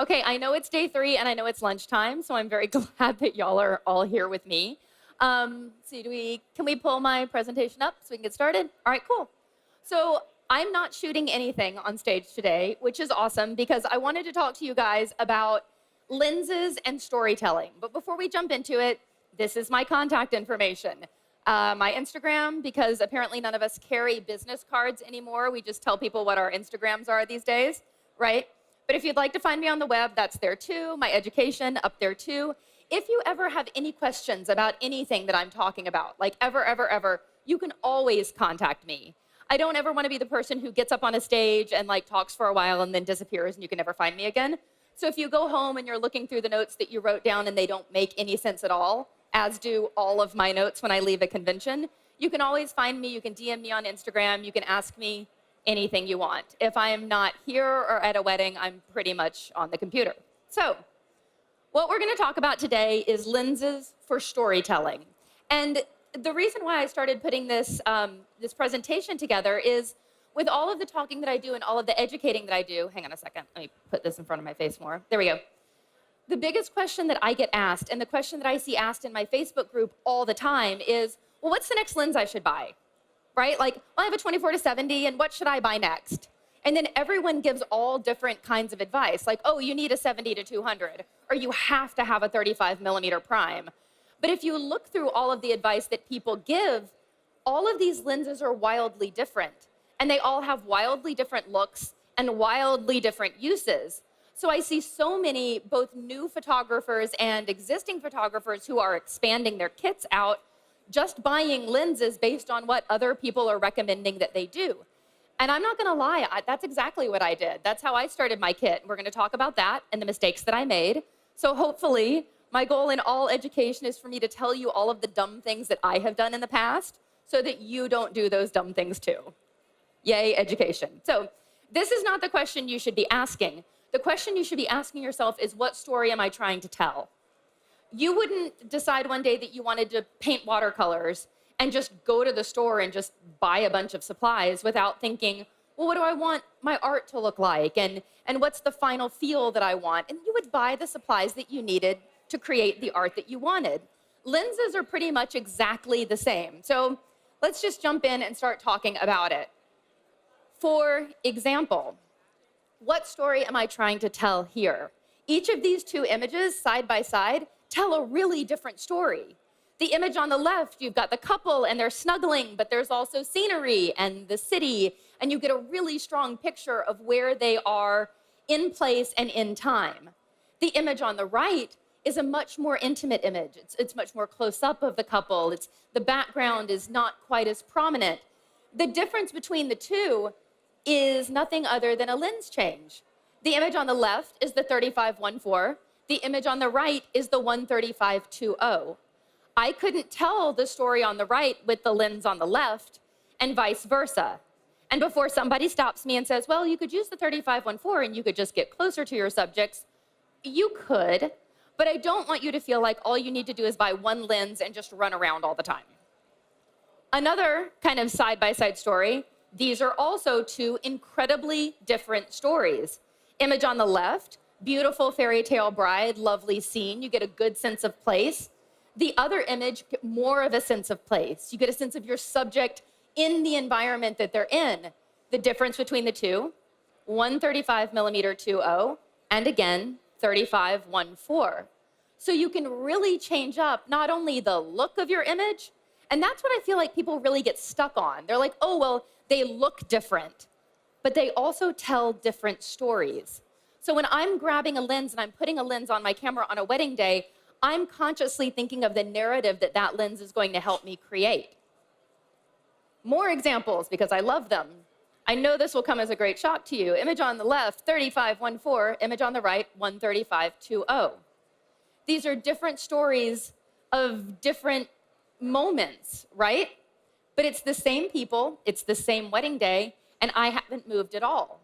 Okay, I know it's day 3 and I know it's lunchtime, so I'm very glad that y'all are all here with me. Can we pull my presentation up so we can get started? All right, cool. So I'm not shooting anything on stage today, which is awesome because I wanted to talk to you guys about lenses and storytelling. But before we jump into it, this is my contact information. My Instagram, because apparently none of us carry business cards anymore. We just tell people what our Instagrams are these days, right? But if you'd like to find me on the web, that's there too. My education, up there too. If you ever have any questions about anything that I'm talking about, like ever, you can always contact me. I don't ever want to be the person who gets up on a stage and like talks for a while and then disappears and you can never find me again. So if you go home and you're looking through the notes that you wrote down and they don't make any sense at all, as do all of my notes when I leave a convention, you can always find me. You can DM me on Instagram. You can ask me anything you want. If I am not here or at a wedding, I'm pretty much on the computer. So what we're going to talk about today is lenses for storytelling. And the reason why I started putting this presentation together is with all of the talking that I do and all of the educating that I do. Hang on a second. Let me put this in front of my face more. There we go. The biggest question that I get asked, and the question that I see asked in my Facebook group all the time is, well, what's the next lens I should buy? Right? Like, well, I have a 24-70, and what should I buy next? And then everyone gives all different kinds of advice, like, oh, you need a 70-200, or you have to have a 35mm prime. But if you look through all of the advice that people give, all of these lenses are wildly different, and they all have wildly different looks and wildly different uses. So I see so many, both new photographers and existing photographers who are expanding their kits out, just buying lenses based on what other people are recommending that they do. And I'm not gonna lie, that's exactly what I did. That's how I started my kit. We're gonna talk about that and the mistakes that I made. So hopefully, my goal in all education is for me to tell you all of the dumb things that I have done in the past so that you don't do those dumb things too. Yay, education. So this is not the question you should be asking. The question you should be asking yourself is, what story am I trying to tell? You wouldn't decide one day that you wanted to paint watercolors and just go to the store and just buy a bunch of supplies without thinking, well, what do I want my art to look like? And what's the final feel that I want? And you would buy the supplies that you needed to create the art that you wanted. Lenses are pretty much exactly the same. So let's just jump in and start talking about it. For example, what story am I trying to tell here? Each of these two images, side by side, tell a really different story. The image on the left, you've got the couple and they're snuggling, but there's also scenery and the city, and you get a really strong picture of where they are in place and in time. The image on the right is a much more intimate image. It's much more close up of the couple. The background is not quite as prominent. The difference between the two is nothing other than a lens change. The image on the left is the 35-1.4. The image on the right is the 135-2.0. I couldn't tell the story on the right with the lens on the left and vice versa. And before somebody stops me and says, well, you could use the 35-1.4 and you could just get closer to your subjects, you could, but I don't want you to feel like all you need to do is buy one lens and just run around all the time. Another kind of side-by-side story, these are also two incredibly different stories. Image on the left, beautiful fairy tale bride, lovely scene. You get a good sense of place. The other image, more of a sense of place. You get a sense of your subject in the environment that they're in. The difference between the two, 135mm 2.0, and again, 35-1.4. So you can really change up not only the look of your image, and that's what I feel like people really get stuck on. They're like, oh, well, they look different, but they also tell different stories. So when I'm grabbing a lens and I'm putting a lens on my camera on a wedding day, I'm consciously thinking of the narrative that that lens is going to help me create. More examples, because I love them. I know this will come as a great shock to you. Image on the left, 35-1.4. Image on the right, 135-2.0. These are different stories of different moments, right? But it's the same people, it's the same wedding day, and I haven't moved at all.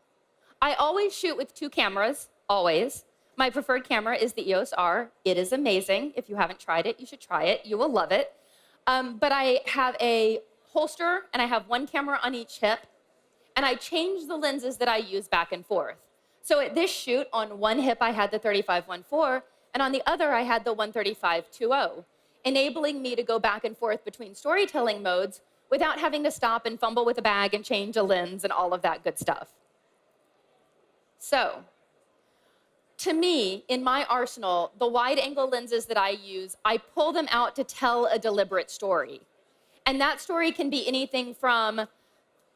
I always shoot with two cameras, always. My preferred camera is the EOS R. It is amazing. If you haven't tried it, you should try it. You will love it. But I have a holster, and I have one camera on each hip, and I change the lenses that I use back and forth. So at this shoot, on one hip, I had the 35-1.4, and on the other, I had the 135-2.0, enabling me to go back and forth between storytelling modes without having to stop and fumble with a bag and change a lens and all of that good stuff. So, to me, in my arsenal, the wide-angle lenses that I use, I pull them out to tell a deliberate story. And that story can be anything from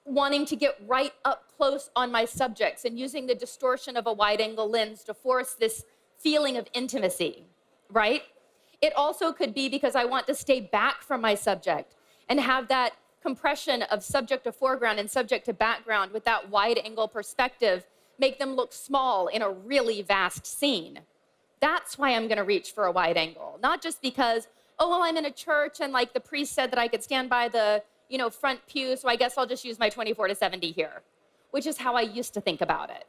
wanting to get right up close on my subjects and using the distortion of a wide-angle lens to force this feeling of intimacy, right? It also could be because I want to stay back from my subject and have that compression of subject to foreground and subject to background with that wide-angle perspective make them look small in a really vast scene. That's why I'm gonna reach for a wide angle. Not just because, oh, well, I'm in a church and like the priest said that I could stand by the front pew, so I guess I'll just use my 24-70 here, which is how I used to think about it.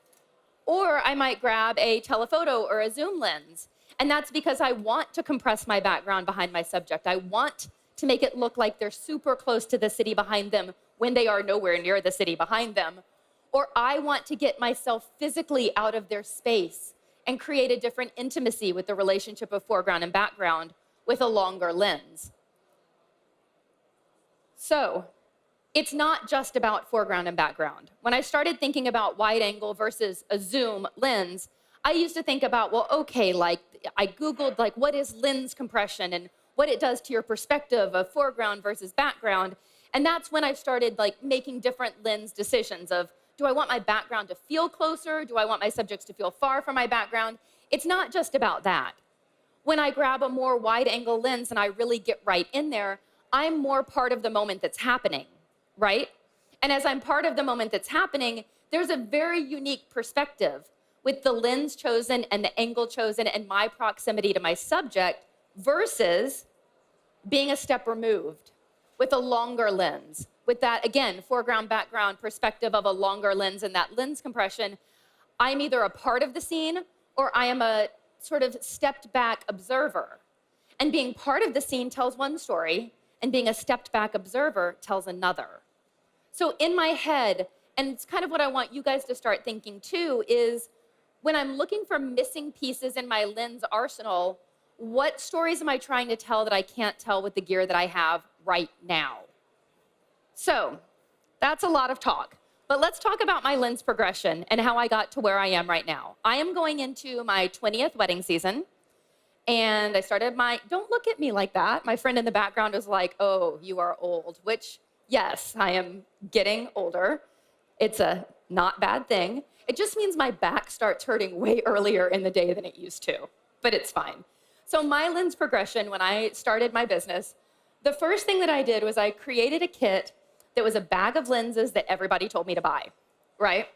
Or I might grab a telephoto or a zoom lens, and that's because I want to compress my background behind my subject. I want to make it look like they're super close to the city behind them when they are nowhere near the city behind them. Or I want to get myself physically out of their space and create a different intimacy with the relationship of foreground and background with a longer lens. So, it's not just about foreground and background. When I started thinking about wide angle versus a zoom lens, I used to think about, well, okay, like I Googled like what is lens compression and what it does to your perspective of foreground versus background. And that's when I started like making different lens decisions of, do I want my background to feel closer? Do I want my subjects to feel far from my background? It's not just about that. When I grab a more wide angle lens and I really get right in there, I'm more part of the moment that's happening, right? And as I'm part of the moment that's happening, there's a very unique perspective with the lens chosen and the angle chosen and my proximity to my subject versus being a step removed with a longer lens. With that, again, foreground, background perspective of a longer lens and that lens compression, I'm either a part of the scene or I am a sort of stepped back observer. And being part of the scene tells one story, and being a stepped back observer tells another. So in my head, and it's kind of what I want you guys to start thinking too, is when I'm looking for missing pieces in my lens arsenal, what stories am I trying to tell that I can't tell with the gear that I have right now? So that's a lot of talk, but let's talk about my lens progression and how I got to where I am right now. I am going into my 20th wedding season, and I started don't look at me like that. My friend in the background was like, oh, you are old, which, yes, I am getting older. It's a not bad thing. It just means my back starts hurting way earlier in the day than it used to, but it's fine. So my lens progression, when I started my business, the first thing that I did was I created a kit that was a bag of lenses that everybody told me to buy, right?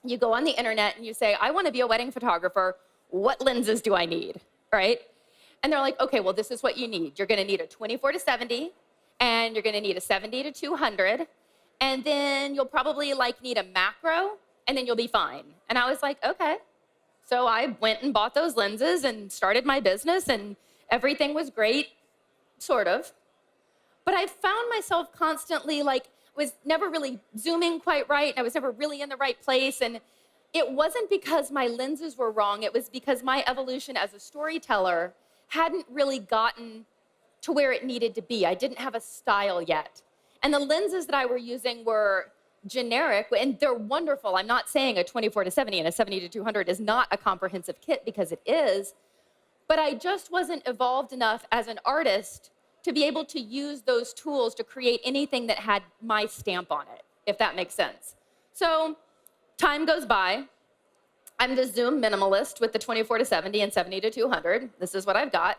You go on the internet and you say, I want to be a wedding photographer. What lenses do I need, right? And they're like, okay, well, this is what you need. You're going to need a 24-70, and you're going to need a 70-200, and then you'll probably like need a macro, and then you'll be fine. And I was like, okay. So I went and bought those lenses and started my business, and everything was great, sort of. But I found myself constantly was never really zooming quite right. And I was never really in the right place. And it wasn't because my lenses were wrong. It was because my evolution as a storyteller hadn't really gotten to where it needed to be. I didn't have a style yet. And the lenses that I were using were generic, and they're wonderful. I'm not saying a 24-70 and a 70-200 is not a comprehensive kit, because it is. But I just wasn't evolved enough as an artist to be able to use those tools to create anything that had my stamp on it, if that makes sense. So time goes by. I'm the zoom minimalist with the 24-70 and 70-200. This is what I've got.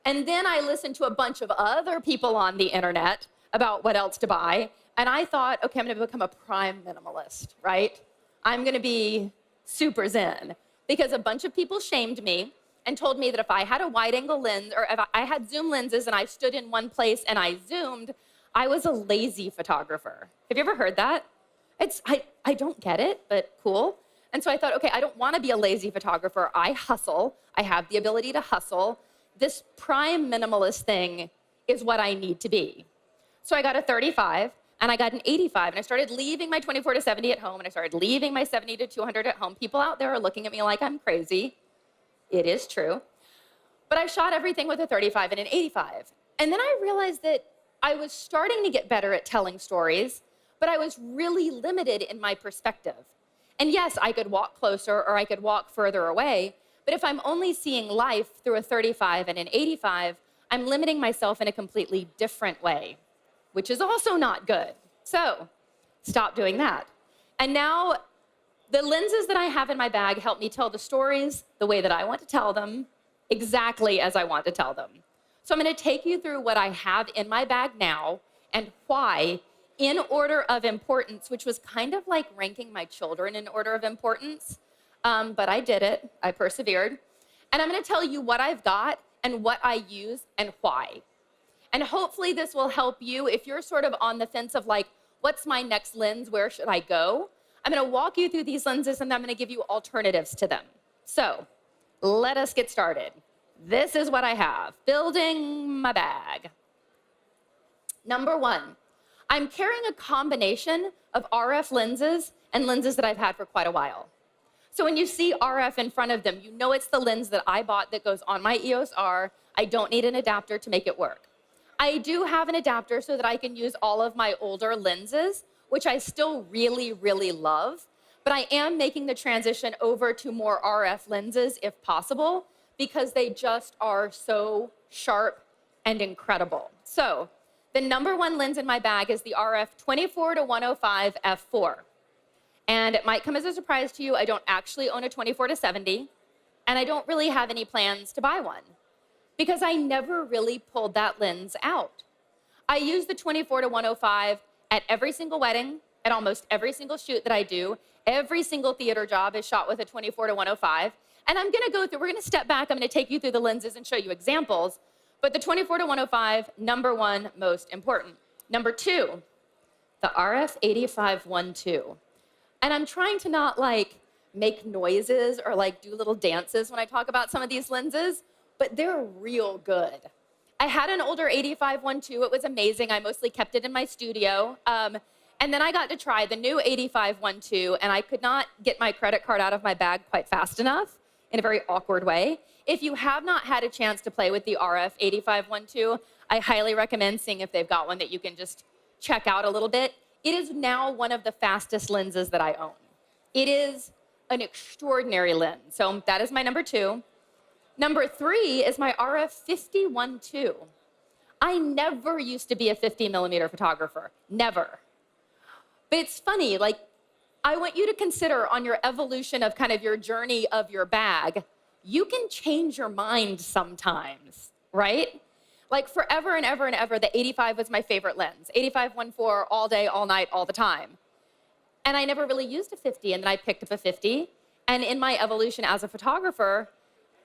And then I listened to a bunch of other people on the internet about what else to buy. And I thought, okay, I'm going to become a prime minimalist, right? I'm going to be super zen, because a bunch of people shamed me and told me that if I had a wide angle lens, or if I had zoom lenses and I stood in one place and I zoomed, I was a lazy photographer. Have you ever heard that? I don't get it, but cool. And so I thought, okay, I don't want to be a lazy photographer. I hustle. I have the ability to hustle. This prime minimalist thing is what I need to be. So I got a 35, and I got an 85, and I started leaving my 24 to 70 at home, and I started leaving my 70 to 200 at home. People out there are looking at me like I'm crazy. It is true. But I shot everything with a 35 and an 85. And then I realized that I was starting to get better at telling stories, but I was really limited in my perspective. And yes, I could walk closer or I could walk further away, but if I'm only seeing life through a 35 and an 85, I'm limiting myself in a completely different way, which is also not good. So stop doing that. And now the lenses that I have in my bag help me tell the stories the way that I want to tell them, exactly as I want to tell them. So I'm going to take you through what I have in my bag now and why, in order of importance, which was kind of like ranking my children in order of importance. But I did it. I persevered. And I'm going to tell you what I've got and what I use and why. And hopefully this will help you if you're sort of on the fence of like, what's my next lens? Where should I go? I'm going to walk you through these lenses and I'm going to give you alternatives to them. So let us get started. This is what I have. Building my bag. Number one, I'm carrying a combination of RF lenses and lenses that I've had for quite a while. So when you see RF in front of them, you know it's the lens that I bought that goes on my EOS R. I don't need an adapter to make it work. I do have an adapter so that I can use all of my older lenses, which I still really, really love, but I am making the transition over to more RF lenses if possible, because they just are so sharp and incredible. So the number one lens in my bag is the RF 24 to 105 f4. And it might come as a surprise to you, I don't actually own a 24 to 70, and I don't really have any plans to buy one because I never really pulled that lens out. I use the 24 to 105 at every single wedding, at almost every single shoot that I do. Every single theater job is shot with a 24 to 105. And I'm gonna go through, we're gonna step back, I'm gonna take you through the lenses and show you examples. But the 24 to 105, number one, most important. Number two, the RF 8512. And I'm trying to not like make noises or like do little dances when I talk about some of these lenses, but they're real good. I had an older 8512, it was amazing. I mostly kept it in my studio. And then I got to try the new 8512, and I could not get my credit card out of my bag quite fast enough in a very awkward way. If you have not had a chance to play with the RF 8512, I highly recommend seeing if they've got one that you can just check out a little bit. It is now one of the fastest lenses that I own. It is an extraordinary lens. So that is my number two. Number three is my RF 5012. I never used to be a 50 millimeter photographer, never. But it's funny, like, I want you to consider on your evolution of kind of your journey of your bag, you can change your mind sometimes, right? Like forever and ever and ever, the 85 was my favorite lens. 8514 all day, all night, all the time. And I never really used a 50, and then I picked up a 50. And in my evolution as a photographer,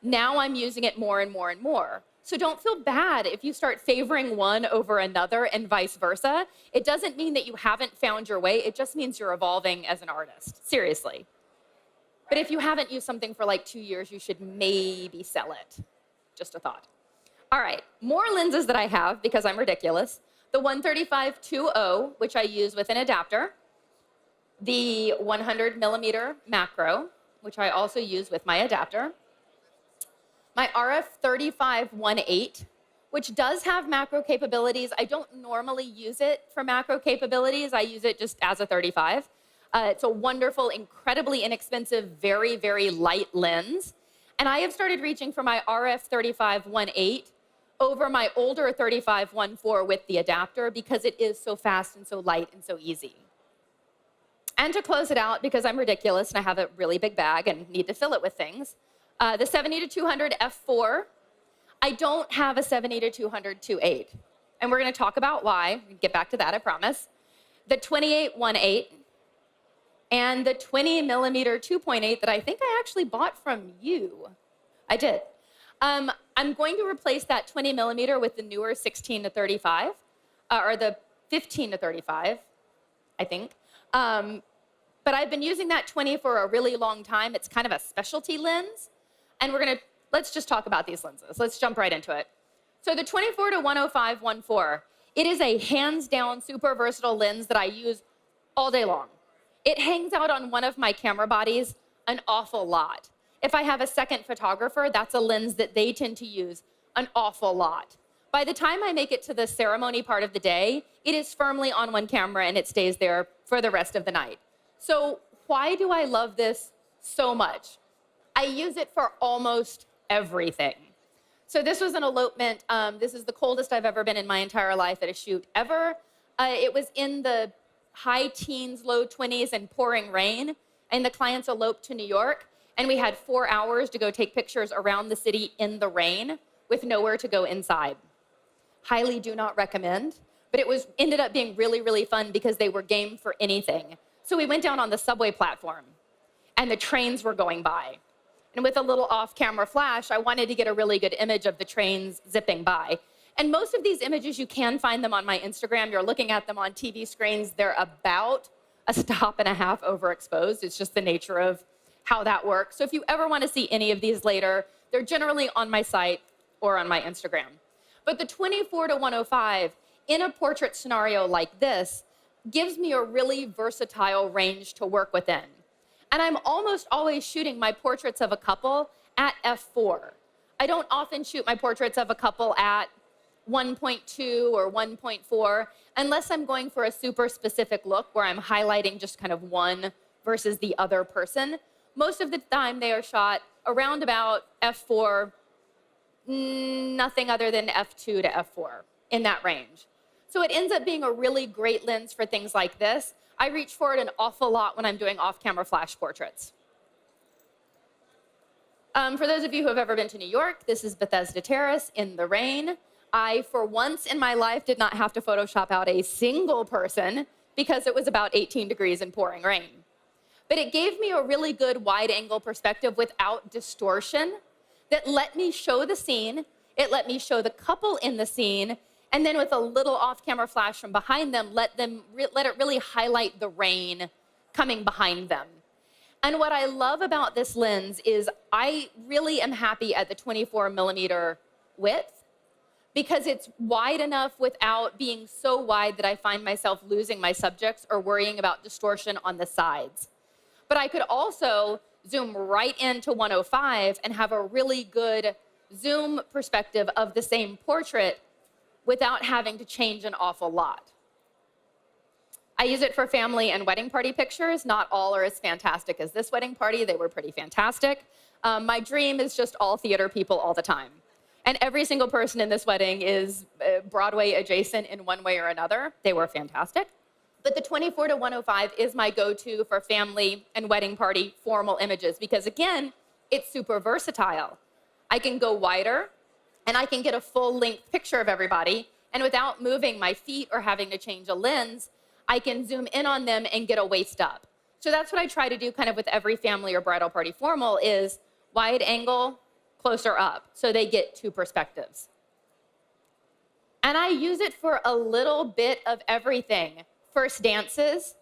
now I'm using it more and more and more. So don't feel bad if you start favoring one over another and vice versa. It doesn't mean that you haven't found your way. It just means you're evolving as an artist, seriously. But if you haven't used something for like 2 years, you should maybe sell it. Just a thought. All right, more lenses that I have because I'm ridiculous. The 135-2.0, which I use with an adapter. The 100 millimeter macro, which I also use with my adapter. My RF 35-1.8, which does have macro capabilities. I don't normally use it for macro capabilities. I use it just as a 35. It's a wonderful, incredibly inexpensive, very, very light lens. And I have started reaching for my RF 35-1.8 over my older 35-1.4 with the adapter because it is so fast and so light and so easy. And to close it out, because I'm ridiculous and I have a really big bag and need to fill it with things, the 70-200 f4. I don't have a 70-200 2.8. And we're going to talk about why. We can get back to that, I promise. The 28-1.8 and the 20 millimeter 2.8 that I think I actually bought from you. I did. I'm going to replace that 20 millimeter with the newer 16-35, or the 15-35, I think. But I've been using that 20 for a really long time. It's kind of a specialty lens. And let's just talk about these lenses. Let's jump right into it. So the 24 to 105 1.4, It is a hands down super versatile lens that I use all day long. It hangs out on one of my camera bodies an awful lot. If I have a second photographer, that's a lens that they tend to use an awful lot. By the time I make it to the ceremony part of the day, it is firmly on one camera and it stays there for the rest of the night. So why do I love this so much? I use it for almost everything. So this was an elopement. This is the coldest I've ever been in my entire life at a shoot ever. It was in the high teens, low 20s, and pouring rain. And the clients eloped to New York. And we had 4 hours to go take pictures around the city in the rain with nowhere to go inside. Highly do not recommend. But it ended up being really, really fun because they were game for anything. So we went down on the subway platform and the trains were going by. And with a little off-camera flash, I wanted to get a really good image of the trains zipping by. And most of these images, you can find them on my Instagram. You're looking at them on TV screens. They're about a stop and a half overexposed. It's just the nature of how that works. So if you ever want to see any of these later, they're generally on my site or on my Instagram. But the 24-105 in a portrait scenario like this gives me a really versatile range to work within. And I'm almost always shooting my portraits of a couple at f4. I don't often shoot my portraits of a couple at 1.2 or 1.4 unless I'm going for a super specific look where I'm highlighting just kind of one versus the other person. Most of the time they are shot around about f4, nothing other than f2 to f4 in that range. So it ends up being a really great lens for things like this. I reach for it an awful lot when I'm doing off-camera flash portraits. For those of you who have ever been to New York, this is Bethesda Terrace in the rain. I, for once in my life, did not have to Photoshop out a single person because it was about 18 degrees and pouring rain. But it gave me a really good wide-angle perspective without distortion that let me show the scene, it let me show the couple in the scene, and then with a little off-camera flash from behind them, let it really highlight the rain coming behind them. And what I love about this lens is I really am happy at the 24 millimeter width because it's wide enough without being so wide that I find myself losing my subjects or worrying about distortion on the sides. But I could also zoom right into 105 and have a really good zoom perspective of the same portrait without having to change an awful lot. I use it for family and wedding party pictures. Not all are as fantastic as this wedding party. They were pretty fantastic. My dream is just all theater people all the time. And every single person in this wedding is Broadway adjacent in one way or another. They were fantastic. But the 24-105 is my go-to for family and wedding party formal images because, again, it's super versatile. I can go wider, and I can get a full-length picture of everybody, and without moving my feet or having to change a lens, I can zoom in on them and get a waist up. So that's what I try to do kind of with every family or bridal party formal is wide angle, closer up, so they get two perspectives. And I use it for a little bit of everything. First dances,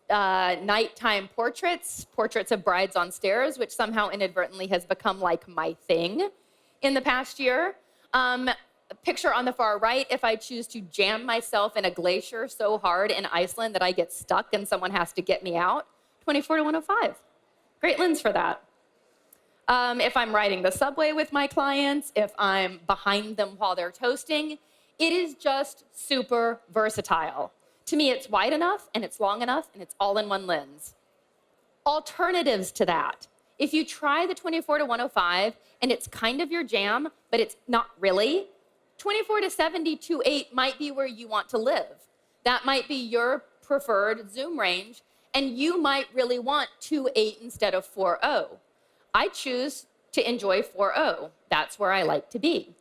nighttime portraits, portraits of brides on stairs, which somehow inadvertently has become like my thing in the past year. A picture on the far right, if I choose to jam myself in a glacier so hard in Iceland that I get stuck and someone has to get me out, 24-105. Great lens for that. If I'm riding the subway with my clients, if I'm behind them while they're toasting, it is just super versatile. To me, it's wide enough, and it's long enough, and it's all in one lens. Alternatives to that. If you try the 24-105, and it's kind of your jam, but it's not really, 24-70 2.8 might be where you want to live. That might be your preferred zoom range, and you might really want 2.8 instead of 4.0. I choose to enjoy 4.0. That's where I like to be.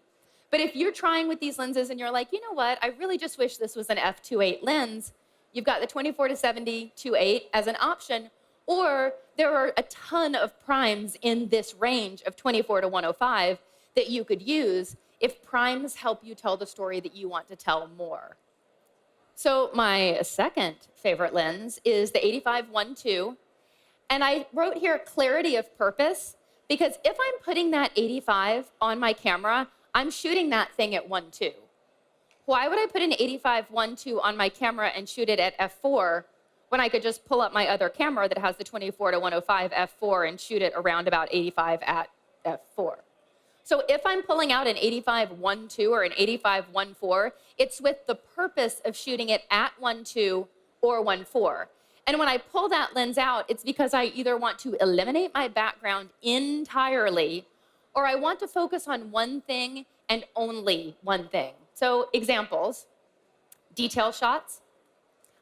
But if you're trying with these lenses and you're like, you know what, I really just wish this was an f2.8 lens, you've got the 24-70 2.8 as an option, or there are a ton of primes in this range of 24-105 that you could use if primes help you tell the story that you want to tell more. So my second favorite lens is the 85-1.2, and I wrote here clarity of purpose because if I'm putting that 85 on my camera, I'm shooting that thing at 1.2. Why would I put an 85 1.2 on my camera and shoot it at f4 when I could just pull up my other camera that has the 24 to 105 f4 and shoot it around about 85 at f4? So if I'm pulling out an 85 1.2 or an 85 1.4, it's with the purpose of shooting it at 1.2 or 1.4. And when I pull that lens out, it's because I either want to eliminate my background entirely, or I want to focus on one thing and only one thing. So examples, detail shots.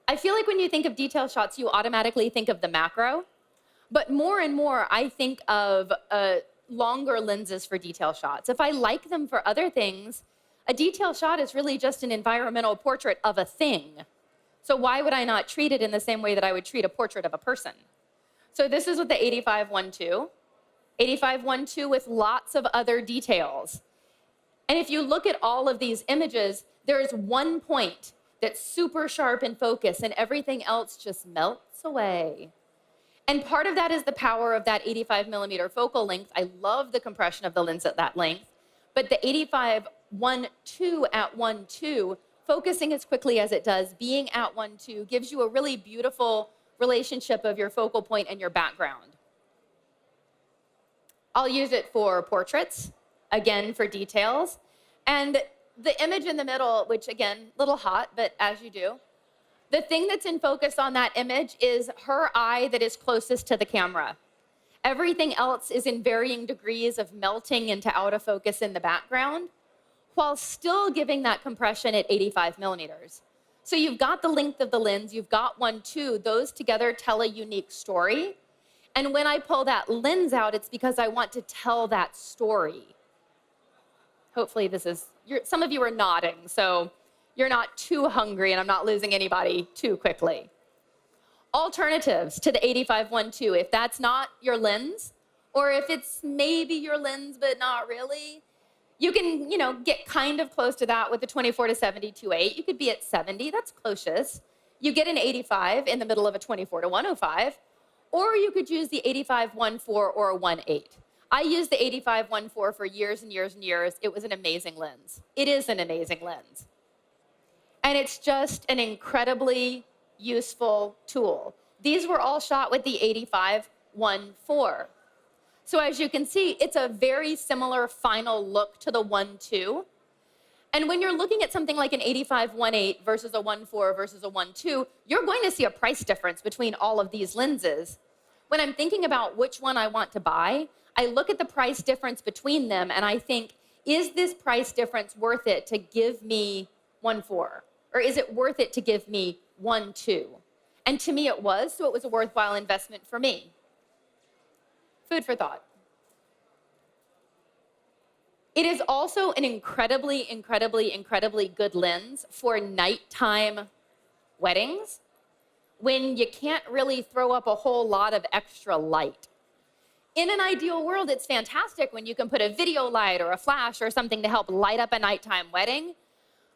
I feel like when you think of detail shots, you automatically think of the macro, but more and more I think of longer lenses for detail shots. If I like them for other things, a detail shot is really just an environmental portrait of a thing. So why would I not treat it in the same way that I would treat a portrait of a person? So this is with the 85 1.2. 85 1.2 with lots of other details. And if you look at all of these images, there is one point that's super sharp in focus and everything else just melts away. And part of that is the power of that 85 millimeter focal length. I love the compression of the lens at that length. But the 85 1.2 at 1.2, focusing as quickly as it does, being at 1.2, gives you a really beautiful relationship of your focal point and your background. I'll use it for portraits, again, for details. And the image in the middle, which again, a little hot, but as you do, the thing that's in focus on that image is her eye that is closest to the camera. Everything else is in varying degrees of melting into out of focus in the background, while still giving that compression at 85 millimeters. So you've got the length of the lens, you've got 1.2, those together tell a unique story. And when I pull that lens out, it's because I want to tell that story. Hopefully this is, some of you are nodding, so you're not too hungry and I'm not losing anybody too quickly. Alternatives to the 85 1.2, if that's not your lens, or if it's maybe your lens but not really, you can, get kind of close to that with the 24 to 70 2.8. You could be at 70, that's closest. You get an 85 in the middle of a 24 to 105, or you could use the 85 1.4 or a 1.8. I used the 85 1.4 for years and years and years. It was an amazing lens. It is an amazing lens. And it's just an incredibly useful tool. These were all shot with the 85 1.4. So as you can see, it's a very similar final look to the 1.2. And when you're looking at something like an 85 1.8 versus a 1.4 versus a 1.2, you're going to see a price difference between all of these lenses. When I'm thinking about which one I want to buy, I look at the price difference between them and I think, is this price difference worth it to give me 1.4? Or is it worth it to give me 1.2? And to me it was, so it was a worthwhile investment for me. Food for thought. It is also an incredibly, incredibly, incredibly good lens for nighttime weddings when you can't really throw up a whole lot of extra light. In an ideal world, it's fantastic when you can put a video light or a flash or something to help light up a nighttime wedding.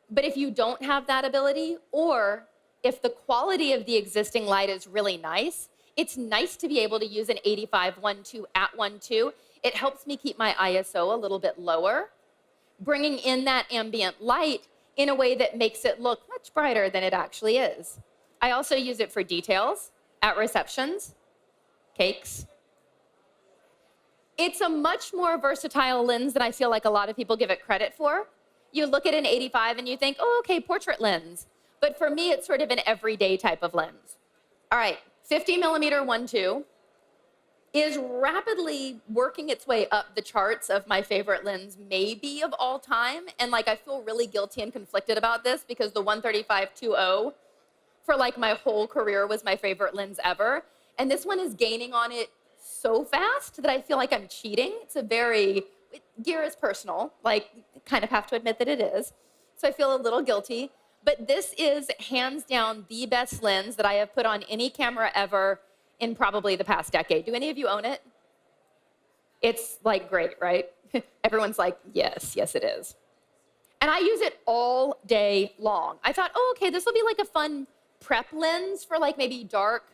But if you don't have that ability, or if the quality of the existing light is really nice, it's nice to be able to use an 85 1.2 at 1.2. It helps me keep my ISO a little bit lower, bringing in that ambient light in a way that makes it look much brighter than it actually is. I also use it for details at receptions, cakes. It's a much more versatile lens than I feel like a lot of people give it credit for. You look at an 85 and you think, oh, okay, portrait lens. But for me, it's sort of an everyday type of lens. All right, 50 millimeter 1.2 is rapidly working its way up the charts of my favorite lens, maybe of all time. And I feel really guilty and conflicted about this because the 135 2.0 for my whole career was my favorite lens ever. And this one is gaining on it so fast that I feel like I'm cheating. Gear is personal, kind of have to admit that it is. So I feel a little guilty. But this is hands down the best lens that I have put on any camera ever in probably the past decade. Do any of you own it? It's great, right? Everyone's like, yes, yes it is. And I use it all day long. I thought, oh, okay, this will be a fun prep lens for maybe dark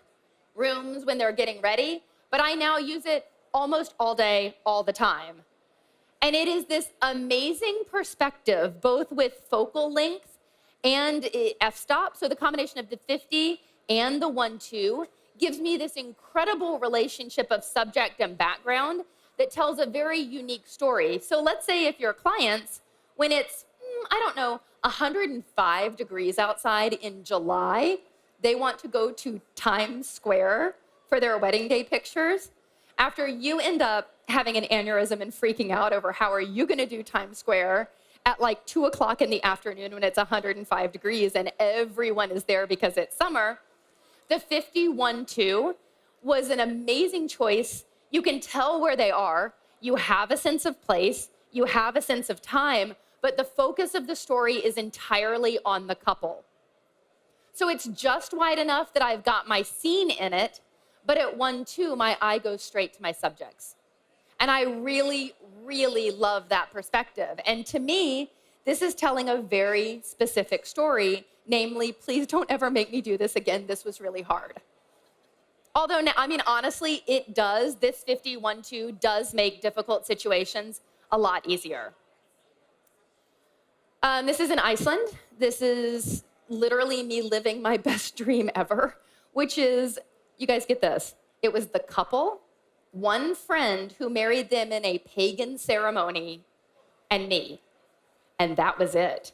rooms when they're getting ready. But I now use it almost all day, all the time. And it is this amazing perspective, both with focal length and f-stop. So the combination of the 50 and the 1.2 gives me this incredible relationship of subject and background that tells a very unique story. So let's say if your clients, when it's, I don't know, 105 degrees outside in July, they want to go to Times Square for their wedding day pictures. After you end up having an aneurysm and freaking out over how are you going to do Times Square at like 2 o'clock in the afternoon when it's 105 degrees and everyone is there because it's summer, the 51.2 was an amazing choice. You can tell where they are. You have a sense of place. You have a sense of time, but the focus of the story is entirely on the couple. So it's just wide enough that I've got my scene in it, but at 1.2, my eye goes straight to my subjects. And I really, really love that perspective. And to me, this is telling a very specific story, namely, please don't ever make me do this again. This was really hard. Although, honestly, it does. This 51.2 does make difficult situations a lot easier. This is in Iceland. This is literally me living my best dream ever, which is, you guys get this. It was the couple, one friend who married them in a pagan ceremony, and me. And that was it.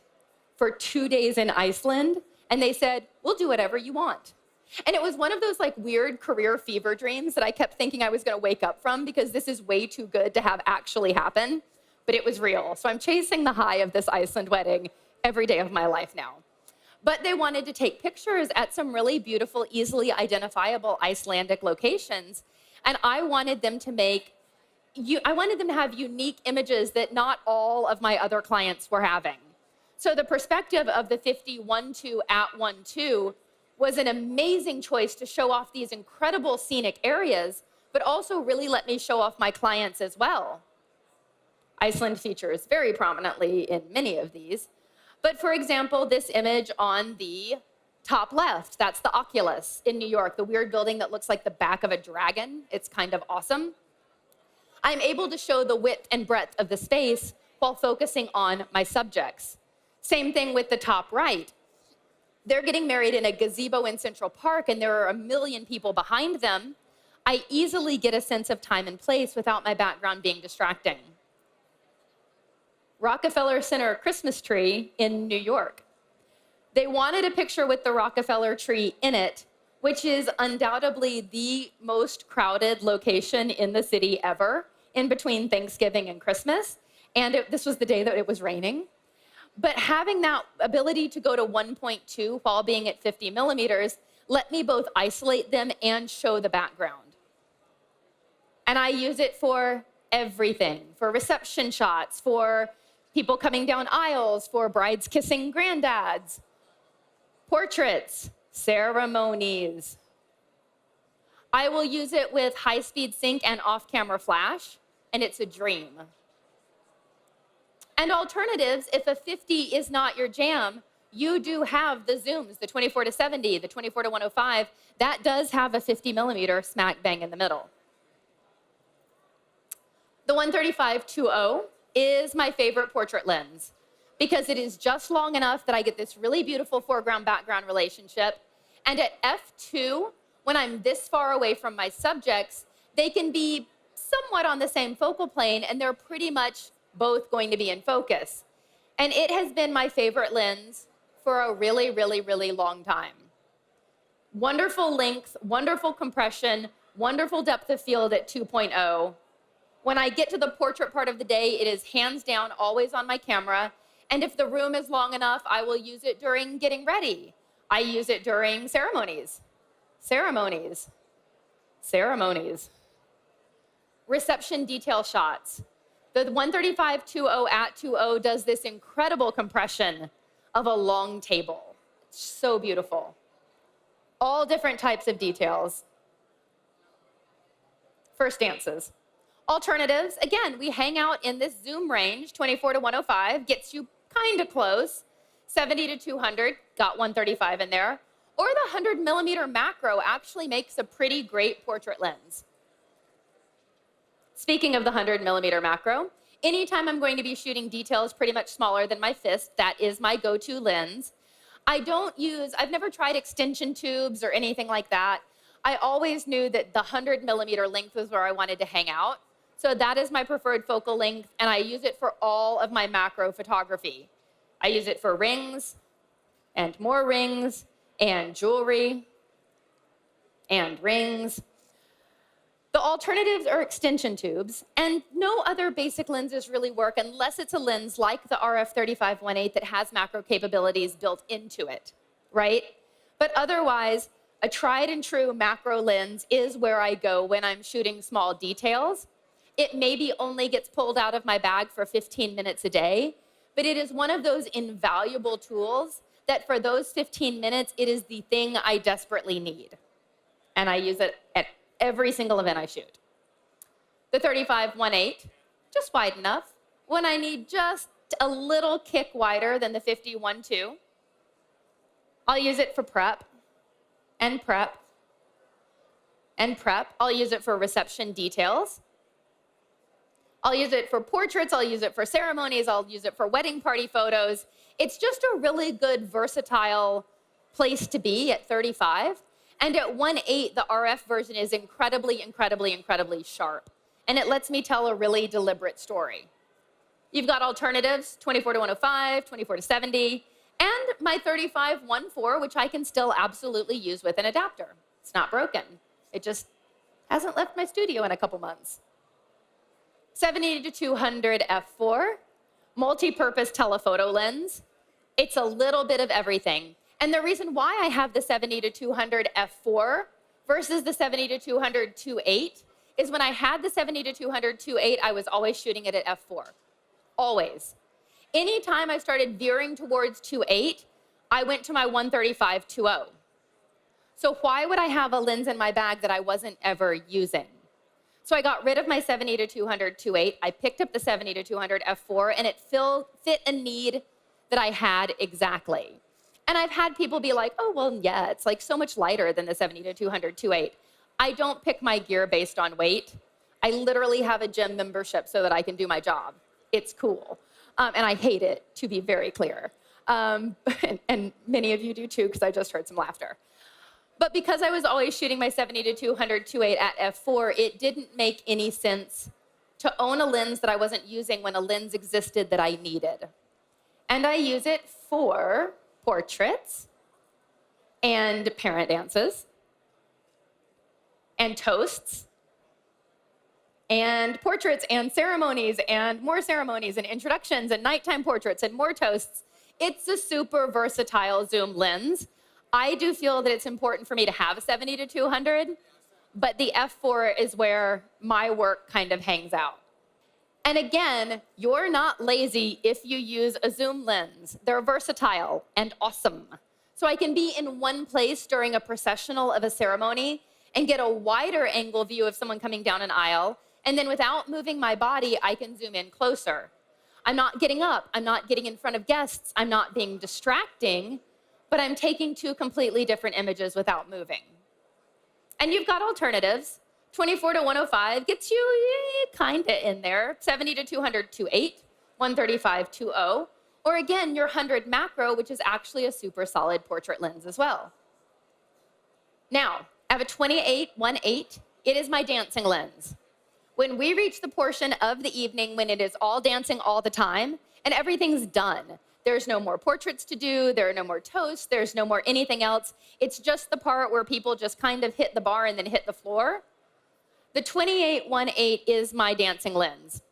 For 2 days in Iceland, and they said, we'll do whatever you want. And it was one of those like weird career fever dreams that I kept thinking I was gonna wake up from because this is way too good to have actually happen, but it was real. So I'm chasing the high of this Iceland wedding every day of my life now. But they wanted to take pictures at some really beautiful, easily identifiable Icelandic locations. And I wanted them to have unique images that not all of my other clients were having. So the perspective of the 51.2 at 1.2 was an amazing choice to show off these incredible scenic areas, but also really let me show off my clients as well. Iceland features very prominently in many of these. But for example, this image on the top left, that's the Oculus in New York, the weird building that looks like the back of a dragon. It's kind of awesome. I'm able to show the width and breadth of the space while focusing on my subjects. Same thing with the top right. They're getting married in a gazebo in Central Park, and there are a million people behind them. I easily get a sense of time and place without my background being distracting. Rockefeller Center Christmas tree in New York. They wanted a picture with the Rockefeller tree in it, which is undoubtedly the most crowded location in the city ever, in between Thanksgiving and Christmas. And this was the day that it was raining. But having that ability to go to 1.2 while being at 50 millimeters let me both isolate them and show the background. And I use it for everything, for reception shots, for people coming down aisles, for brides kissing granddads, portraits, ceremonies. I will use it with high-speed sync and off-camera flash, and it's a dream. And alternatives, if a 50 is not your jam, you do have the zooms, the 24 to 70, the 24 to 105. That does have a 50 millimeter smack bang in the middle. The 135-2.0 is my favorite portrait lens because it is just long enough that I get this really beautiful foreground-background relationship. And at f2, when I'm this far away from my subjects, they can be somewhat on the same focal plane, and they're pretty much both going to be in focus. And it has been my favorite lens for a really, really, really long time. Wonderful length, wonderful compression, wonderful depth of field at 2.0. When I get to the portrait part of the day, it is hands down always on my camera. And if the room is long enough, I will use it during getting ready. I use it during ceremonies. Reception detail shots. The 135-2.0 at 2.0 does this incredible compression of a long table. It's so beautiful. All different types of details. First dances. Alternatives, again, we hang out in this zoom range, 24 to 105, gets you kind of close. 70 to 200, got 135 in there. Or the 100 millimeter macro actually makes a pretty great portrait lens. Speaking of the 100 millimeter macro, anytime I'm going to be shooting details pretty much smaller than my fist, that is my go-to lens. I've never tried extension tubes or anything like that. I always knew that the 100 mm length was where I wanted to hang out. So that is my preferred focal length, and I use it for all of my macro photography. I use it for rings, and more rings, and jewelry, and rings. The alternatives are extension tubes, and no other basic lenses really work unless it's a lens like the RF3518 that has macro capabilities built into it, right? But otherwise, a tried and true macro lens is where I go when I'm shooting small details. It maybe only gets pulled out of my bag for 15 minutes a day, but it is one of those invaluable tools that for those 15 minutes, it is the thing I desperately need. And I use it at every single event I shoot. The 3518, just wide enough. When I need just a little kick wider than the 50-1.2, I'll use it for prep and prep and prep. I'll use it for reception details. I'll use it for portraits. I'll use it for ceremonies. I'll use it for wedding party photos. It's just a really good, versatile place to be at 35. And at 1.8, the RF version is incredibly, incredibly, incredibly sharp. And it lets me tell a really deliberate story. You've got alternatives, 24-105, 24-70, and my 35-1.4, which I can still absolutely use with an adapter. It's not broken. It just hasn't left my studio in a couple months. 70-200 f4, multi-purpose telephoto lens. It's a little bit of everything. And the reason why I have the 70-200 f4 versus the 70-200 2.8 is when I had the 70-200 2.8, I was always shooting it at f4. Always. Anytime I started veering towards 2.8, I went to my 135 2.0. So why would I have a lens in my bag that I wasn't ever using? So I got rid of my 70-200 2.8. I picked up the 70-200 f4, and it fit a need that I had exactly. And I've had people be like, oh, well, yeah, it's like so much lighter than the 70-200 2.8. I don't pick my gear based on weight. I literally have a gym membership so that I can do my job. It's cool. And I hate it, to be very clear. And many of you do too, because I just heard some laughter. But because I was always shooting my 70-200 2.8 at f4, it didn't make any sense to own a lens that I wasn't using when a lens existed that I needed. And I use it for portraits and parent dances and toasts and portraits and ceremonies and more ceremonies and introductions and nighttime portraits and more toasts. It's a super versatile zoom lens. I do feel that it's important for me to have a 70-200, but the f4 is where my work kind of hangs out. And again, you're not lazy if you use a zoom lens. They're versatile and awesome. So I can be in one place during a processional of a ceremony and get a wider angle view of someone coming down an aisle. And then without moving my body, I can zoom in closer. I'm not getting up. I'm not getting in front of guests. I'm not being distracting, but I'm taking two completely different images without moving. And you've got alternatives. 24-105 gets you kinda in there. 70-200 2.8, 135 2.0, or again, your 100 macro, which is actually a super solid portrait lens as well. Now, I have a 28-1.8. It is my dancing lens. When we reach the portion of the evening when it is all dancing all the time and everything's done, there's no more portraits to do, there are no more toasts, there's no more anything else. It's just the part where people just kind of hit the bar and then hit the floor. The 28-1.8 is my dancing lens.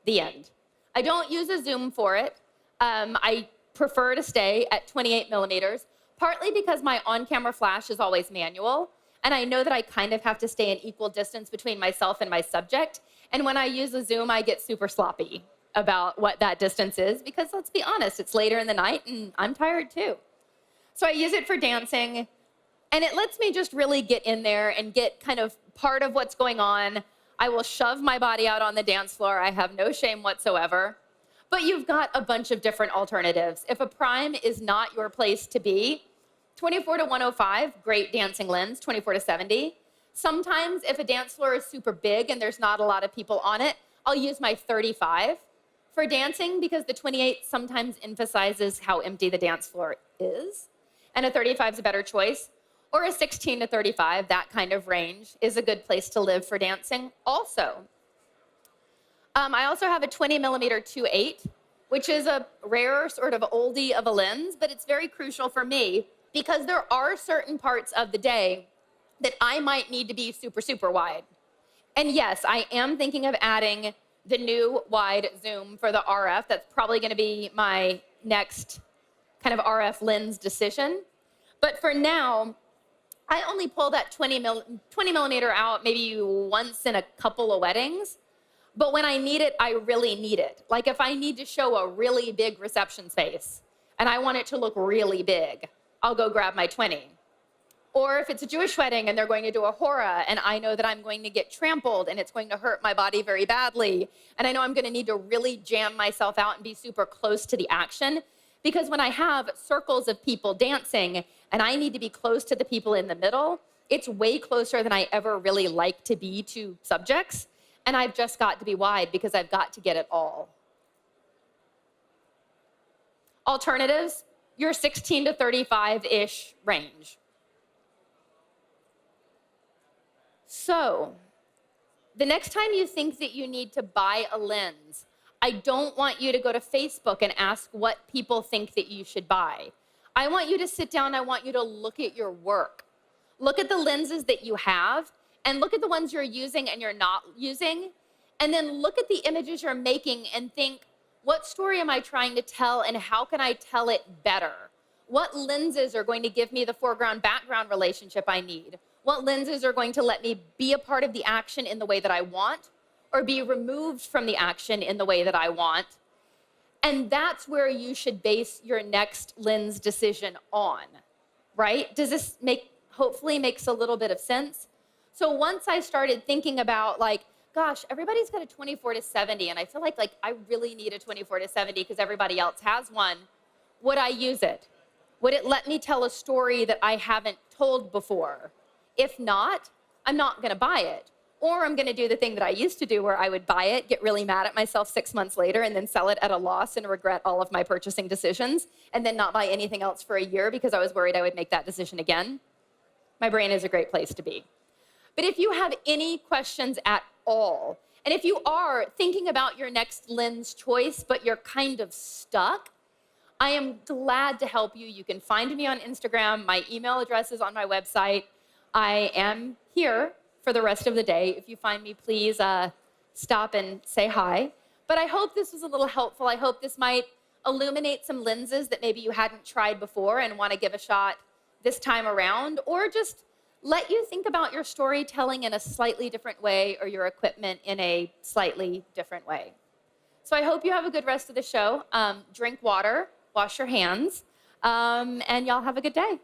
The end. I don't use a zoom for it. I prefer to stay at 28 millimeters, partly because my on-camera flash is always manual, and I know that I kind of have to stay an equal distance between myself and my subject. And when I use a zoom, I get super sloppy about what that distance is, because let's be honest, it's later in the night and I'm tired too. So I use it for dancing, and it lets me just really get in there and get kind of part of what's going on. I will shove my body out on the dance floor. I have no shame whatsoever. But you've got a bunch of different alternatives. If a prime is not your place to be, 24-105, great dancing lens, 24-70. Sometimes if a dance floor is super big and there's not a lot of people on it, I'll use my 35 for dancing, because the 28 sometimes emphasizes how empty the dance floor is. and a 35 is a better choice, or a 16 to 35, that kind of range is a good place to live for dancing also. I also have a 20 millimeter 2.8, which is a rare sort of oldie of a lens, but it's very crucial for me because there are certain parts of the day that I might need to be super, super wide. And yes, I am thinking of adding the new wide zoom for the RF. That's probably going to be my next kind of RF lens decision. But for now, I only pull that 20 millimeter out maybe once in a couple of weddings. But when I need it, I really need it. Like if I need to show a really big reception space and I want it to look really big, I'll go grab my 20. Or if it's a Jewish wedding and they're going to do a hora and I know that I'm going to get trampled and it's going to hurt my body very badly, and I know I'm going to need to really jam myself out and be super close to the action, because when I have circles of people dancing and I need to be close to the people in the middle, it's way closer than I ever really like to be to subjects, and I've just got to be wide because I've got to get it all. Alternatives, your 16 to 35-ish range. So, the next time you think that you need to buy a lens, I don't want you to go to Facebook and ask what people think that you should buy. I want you to sit down, I want you to look at your work. Look at the lenses that you have, and look at the ones you're using and you're not using, and then look at the images you're making and think, what story am I trying to tell and how can I tell it better? What lenses are going to give me the foreground-background relationship I need? What lenses are going to let me be a part of the action in the way that I want, or be removed from the action in the way that I want? And that's where you should base your next lens decision on, right? Does this hopefully makes a little bit of sense? So once I started thinking about like, gosh, everybody's got a 24 to 70, and I feel like I really need a 24 to 70 because everybody else has one, would I use it? Would it let me tell a story that I haven't told before? If not, I'm not going to buy it. Or I'm going to do the thing that I used to do where I would buy it, get really mad at myself 6 months later, and then sell it at a loss and regret all of my purchasing decisions, and then not buy anything else for a year because I was worried I would make that decision again. My brain is a great place to be. But if you have any questions at all, and if you are thinking about your next lens choice, but you're kind of stuck, I am glad to help you. You can find me on Instagram. My email address is on my website. I am here for the rest of the day. If you find me, please stop and say hi. But I hope this was a little helpful. I hope this might illuminate some lenses that maybe you hadn't tried before and want to give a shot this time around, or just let you think about your storytelling in a slightly different way or your equipment in a slightly different way. So I hope you have a good rest of the show. Drink water, wash your hands, and y'all have a good day.